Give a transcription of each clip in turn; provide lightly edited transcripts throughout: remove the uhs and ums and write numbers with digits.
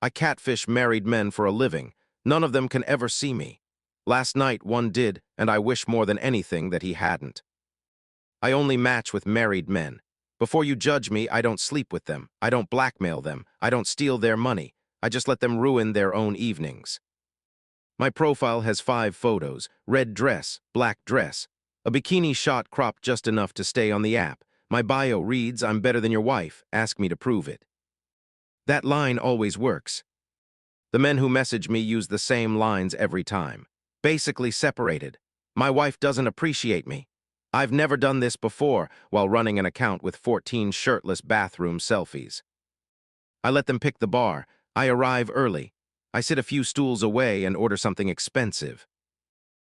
I catfish married men for a living. None of them can ever see me. Last night one did, and I wish more than anything that he hadn't. I only match with married men. Before you judge me, I don't sleep with them. I don't blackmail them. I don't steal their money. I just let them ruin their own evenings. My profile has 5 photos: red dress, black dress, a bikini shot cropped just enough to stay on the app. My bio reads, "I'm better than your wife, ask me to prove it." That line always works. The men who message me use the same lines every time. Basically separated. My wife doesn't appreciate me. I've never done this before while running an account with 14 shirtless bathroom selfies. I let them pick the bar. I arrive early. I sit a few stools away and order something expensive.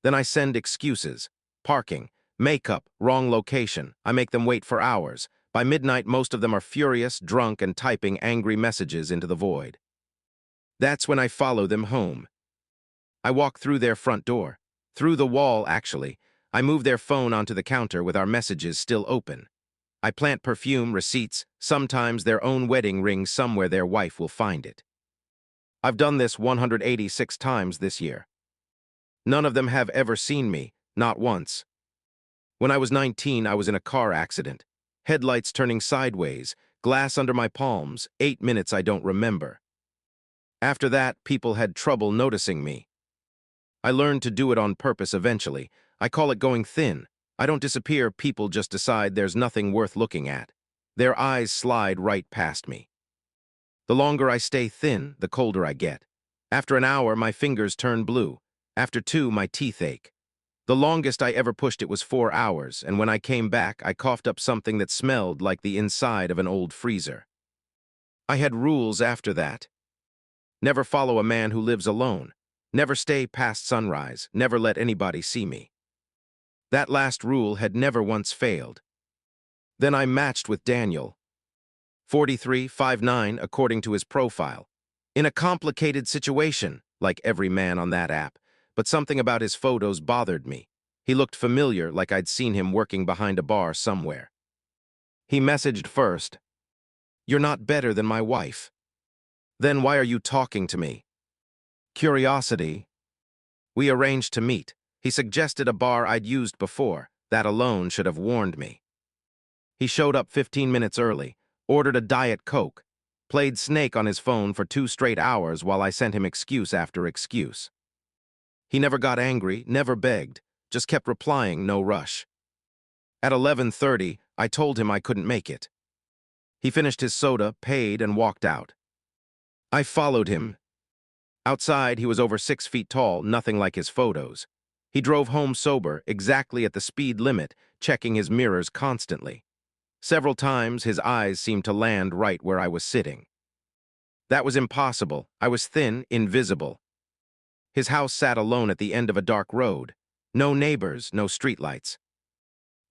Then I send excuses. Parking, makeup, wrong location. I make them wait for hours. By midnight, most of them are furious, drunk, and typing angry messages into the void. That's when I follow them home. I walk through their front door. Through the wall, actually. I move their phone onto the counter with our messages still open. I plant perfume, receipts, sometimes their own wedding ring somewhere their wife will find it. I've done this 186 times this year. None of them have ever seen me, not once. When I was 19, I was in a car accident. Headlights turning sideways, glass under my palms, 8 minutes I don't remember. After that, people had trouble noticing me. I learned to do it on purpose eventually. I call it going thin. I don't disappear, people just decide there's nothing worth looking at. Their eyes slide right past me. The longer I stay thin, the colder I get. After an hour, my fingers turn blue. After 2, my teeth ache. The longest I ever pushed it was 4 hours, and when I came back, I coughed up something that smelled like the inside of an old freezer. I had rules after that. Never follow a man who lives alone. Never stay past sunrise. Never let anybody see me. That last rule had never once failed. Then I matched with Daniel. 43, 5'9", according to his profile. In a complicated situation, like every man on that app, but something about his photos bothered me. He looked familiar, like I'd seen him working behind a bar somewhere. He messaged first, "You're not better than my wife." Then why are you talking to me? Curiosity. We arranged to meet. He suggested a bar I'd used before. That alone should have warned me. He showed up 15 minutes early, ordered a Diet Coke, played Snake on his phone for 2 straight hours while I sent him excuse after excuse. He never got angry, never begged, just kept replying, no rush. At 11:30, I told him I couldn't make it. He finished his soda, paid, and walked out. I followed him. Outside, he was over 6 feet tall, nothing like his photos. He drove home sober, exactly at the speed limit, checking his mirrors constantly. Several times, his eyes seemed to land right where I was sitting. That was impossible. I was thin, invisible. His house sat alone at the end of a dark road. No neighbors, no streetlights.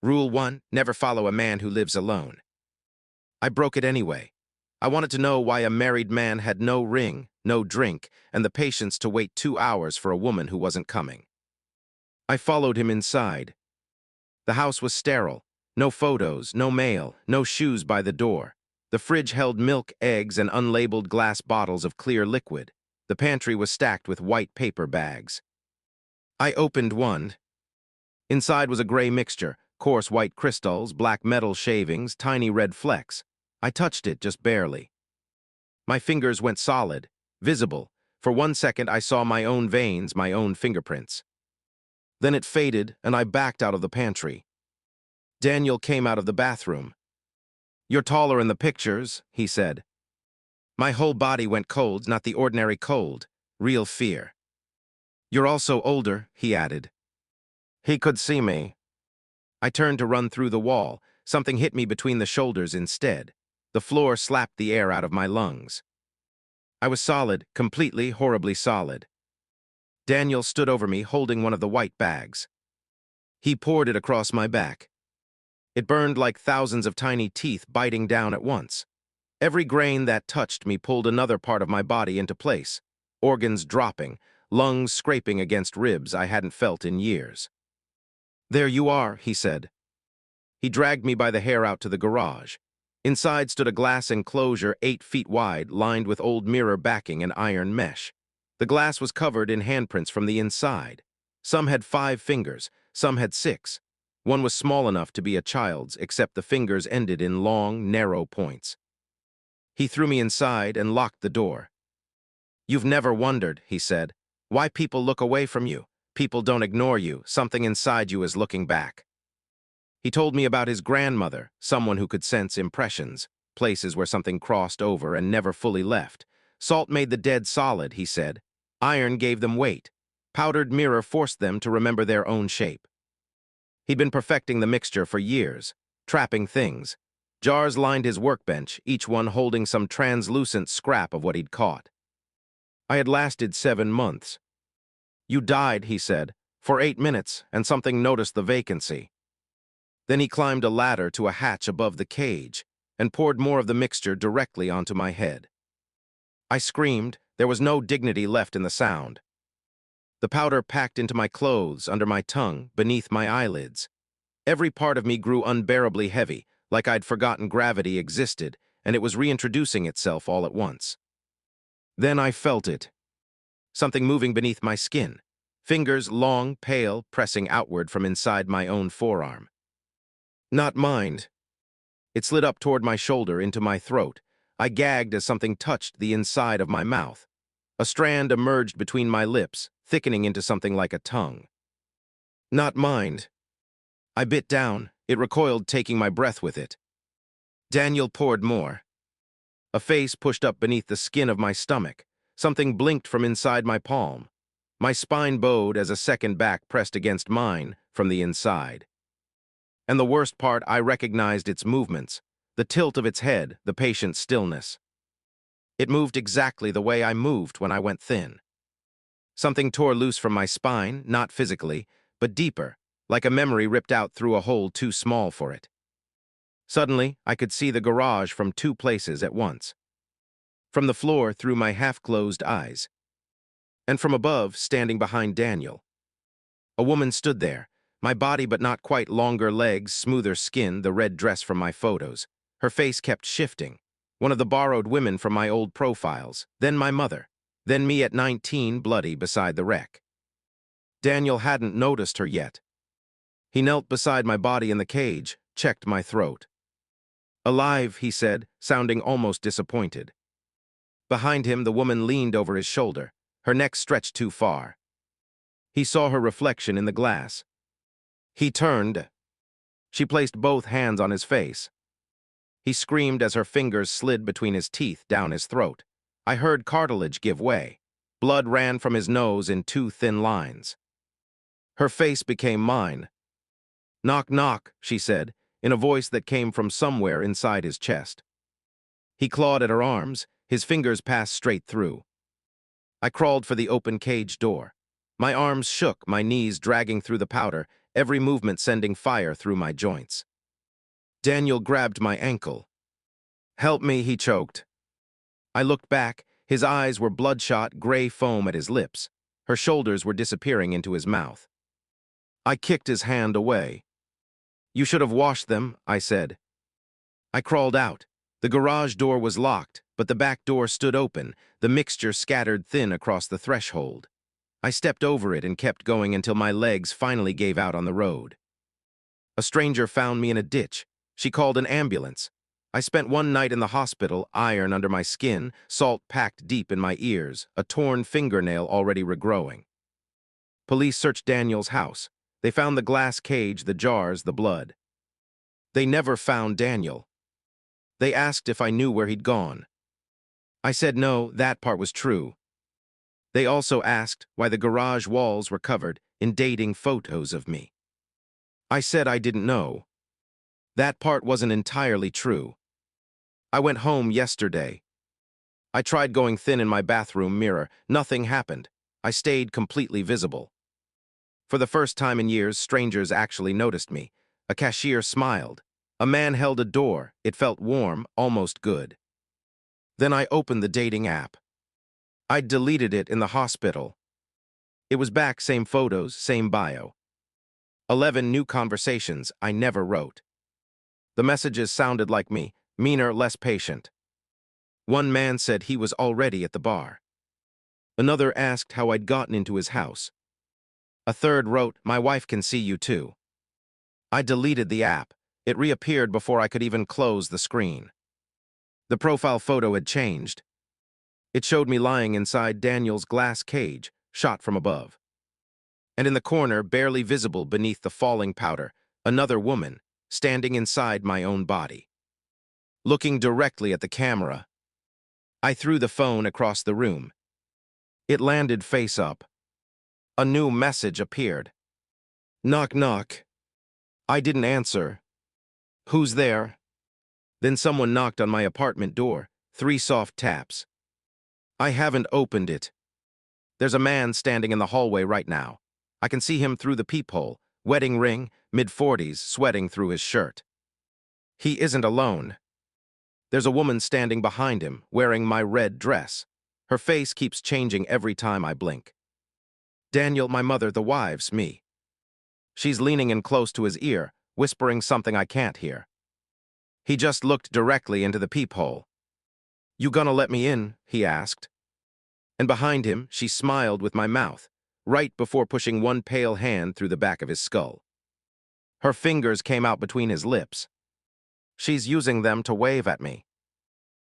Rule 1, never follow a man who lives alone. I broke it anyway. I wanted to know why a married man had no ring, no drink, and the patience to wait 2 hours for a woman who wasn't coming. I followed him inside. The house was sterile. No photos, no mail, no shoes by the door. The fridge held milk, eggs, and unlabeled glass bottles of clear liquid. The pantry was stacked with white paper bags. I opened one. Inside was a gray mixture, coarse white crystals, black metal shavings, tiny red flecks. I touched it just barely. My fingers went solid, visible. For 1 second, I saw my own veins, my own fingerprints. Then it faded, and I backed out of the pantry. Daniel came out of the bathroom. "You're taller in the pictures," he said. My whole body went cold, not the ordinary cold, real fear. "You're also older," he added. He could see me. I turned to run through the wall. Something hit me between the shoulders instead. The floor slapped the air out of my lungs. I was solid, completely, horribly solid. Daniel stood over me, holding one of the white bags. He poured it across my back. It burned like thousands of tiny teeth biting down at once. Every grain that touched me pulled another part of my body into place, organs dropping, lungs scraping against ribs I hadn't felt in years. "There you are," he said. He dragged me by the hair out to the garage. Inside stood a glass enclosure 8 feet wide, lined with old mirror backing and iron mesh. The glass was covered in handprints from the inside. Some had 5 fingers, some had 6. One was small enough to be a child's, except the fingers ended in long, narrow points. He threw me inside and locked the door. "You've never wondered," he said, "why people look away from you. People don't ignore you. Something inside you is looking back." He told me about his grandmother, someone who could sense impressions, places where something crossed over and never fully left. Salt made the dead solid, he said. Iron gave them weight. Powdered mirror forced them to remember their own shape. He'd been perfecting the mixture for years, trapping things. Jars lined his workbench, each one holding some translucent scrap of what he'd caught. I had lasted 7 months. "You died," he said, "for 8 minutes, and something noticed the vacancy." Then he climbed a ladder to a hatch above the cage and poured more of the mixture directly onto my head. I screamed. There was no dignity left in the sound. The powder packed into my clothes, under my tongue, beneath my eyelids. Every part of me grew unbearably heavy, like I'd forgotten gravity existed, and it was reintroducing itself all at once. Then I felt it. Something moving beneath my skin. Fingers, long, pale, pressing outward from inside my own forearm. Not mine. It slid up toward my shoulder, into my throat. I gagged as something touched the inside of my mouth. A strand emerged between my lips, thickening into something like a tongue. Not mine. I bit down. It recoiled, taking my breath with it. Daniel poured more. A face pushed up beneath the skin of my stomach. Something blinked from inside my palm. My spine bowed as a second back pressed against mine from the inside. And the worst part, I recognized its movements, the tilt of its head, the patient stillness. It moved exactly the way I moved when I went thin. Something tore loose from my spine, not physically, but deeper, like a memory ripped out through a hole too small for it. Suddenly, I could see the garage from 2 places at once. From the floor, through my half-closed eyes. And from above, standing behind Daniel. A woman stood there, my body but not quite, longer legs, smoother skin, the red dress from my photos. Her face kept shifting. One of the borrowed women from my old profiles, then my mother, then me at 19, bloody beside the wreck. Daniel hadn't noticed her yet. He knelt beside my body in the cage, checked my throat. "Alive," he said, sounding almost disappointed. Behind him, the woman leaned over his shoulder, her neck stretched too far. He saw her reflection in the glass. He turned. She placed both hands on his face. He screamed as her fingers slid between his teeth down his throat. I heard cartilage give way. Blood ran from his nose in 2 thin lines. Her face became mine. "Knock, knock," she said, in a voice that came from somewhere inside his chest. He clawed at her arms. His fingers passed straight through. I crawled for the open cage door. My arms shook, my knees dragging through the powder, every movement sending fire through my joints. Daniel grabbed my ankle. "Help me," he choked. I looked back. His eyes were bloodshot, gray foam at his lips. Her shoulders were disappearing into his mouth. I kicked his hand away. "You should have washed them," I said. I crawled out. The garage door was locked, but the back door stood open, the mixture scattered thin across the threshold. I stepped over it and kept going until my legs finally gave out on the road. A stranger found me in a ditch. She called an ambulance. I spent 1 night in the hospital, iron under my skin, salt packed deep in my ears, a torn fingernail already regrowing. Police searched Daniel's house. They found the glass cage, the jars, the blood. They never found Daniel. They asked if I knew where he'd gone. I said no, that part was true. They also asked why the garage walls were covered in dating photos of me. I said I didn't know. That part wasn't entirely true. I went home yesterday. I tried going thin in my bathroom mirror. Nothing happened. I stayed completely visible. For the first time in years, strangers actually noticed me. A cashier smiled. A man held a door. It felt warm, almost good. Then I opened the dating app. I'd deleted it in the hospital. It was back, same photos, same bio. 11 new conversations I never wrote. The messages sounded like me. meaner, less patient. One man said he was already at the bar. Another asked how I'd gotten into his house. A third wrote, "My wife can see you too." I deleted the app. It reappeared before I could even close the screen. The profile photo had changed. It showed me lying inside Daniel's glass cage, shot from above. And in the corner, barely visible beneath the falling powder, another woman, standing inside my own body. Looking directly at the camera, I threw the phone across the room. It landed face up. A new message appeared. "Knock, knock." I didn't answer. "Who's there?" Then someone knocked on my apartment door, 3 soft taps. I haven't opened it. There's a man standing in the hallway right now. I can see him through the peephole, wedding ring, mid-40s, sweating through his shirt. He isn't alone. There's a woman standing behind him, wearing my red dress. Her face keeps changing every time I blink. Daniel, my mother, the wives, me. She's leaning in close to his ear, whispering something I can't hear. He just looked directly into the peephole. "You gonna let me in?" he asked. And behind him, she smiled with my mouth, right before pushing one pale hand through the back of his skull. Her fingers came out between his lips. She's using them to wave at me.